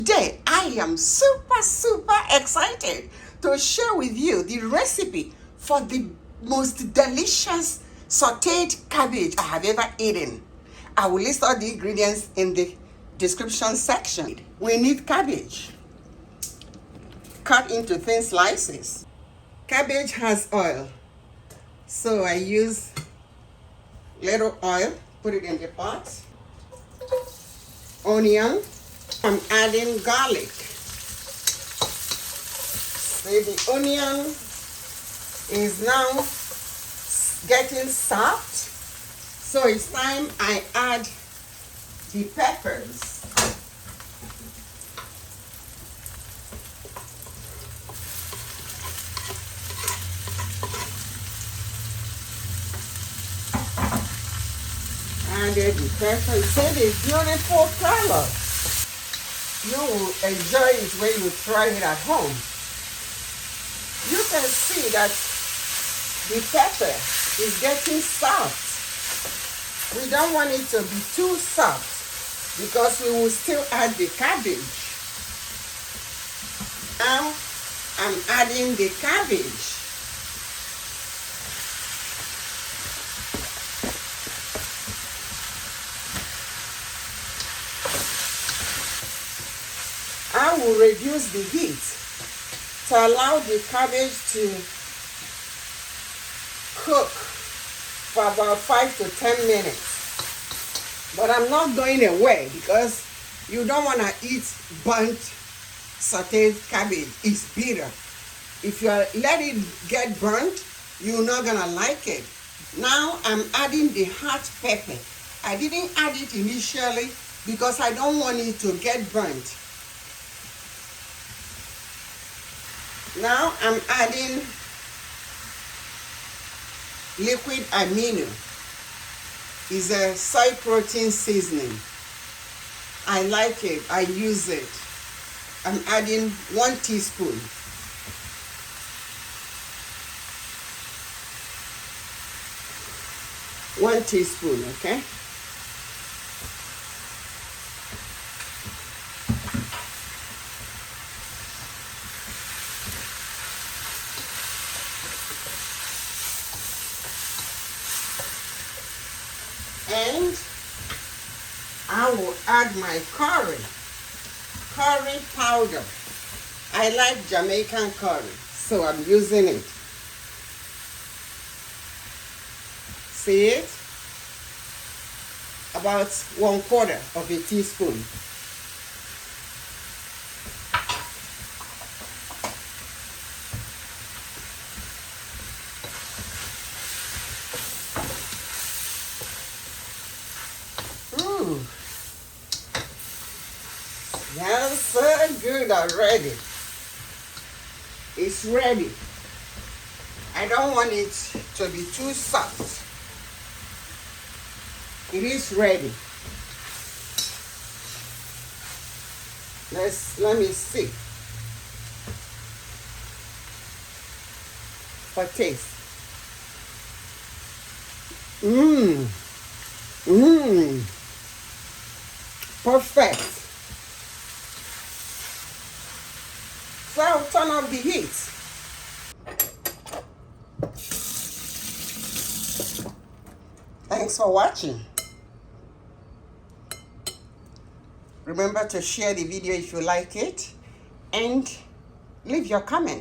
Today, I am super excited to share with you the recipe for the most delicious sauteed cabbage I have ever eaten. I will list all the ingredients in the description section. We need cabbage, cut into thin slices. Cabbage has oil, so I use little oil, put it in the pot. Onion, I'm adding garlic. See, the onion is now getting soft, so it's time I add the peppers. Added the pepper. See the beautiful color. You will enjoy it when you try it at home. You can see that the pepper is getting soft. We don't want it to be too soft because we will still add the cabbage. Now I'm adding the cabbage. I will reduce the heat to allow the cabbage to cook for about 5 to 10 minutes. But I'm not going away because you don't want to eat burnt sauteed cabbage. It's bitter. If you let it get burnt, you're not going to like it. Now I'm adding the hot pepper. I didn't add it initially because I don't want it to get burnt. Now I'm adding liquid amino. It's a soy protein seasoning. I like it. I use it. I'm adding 1 teaspoon. One teaspoon, okay? And I will add my curry powder. I like Jamaican curry, so I'm using it. See it? About 1/4 of a teaspoon. That's so good already. It's ready. I don't want it to be too soft. It is ready. Let me see. For taste. Perfect. So turn off the heat. Thanks for watching. Remember to share the video if you like it and leave your comment.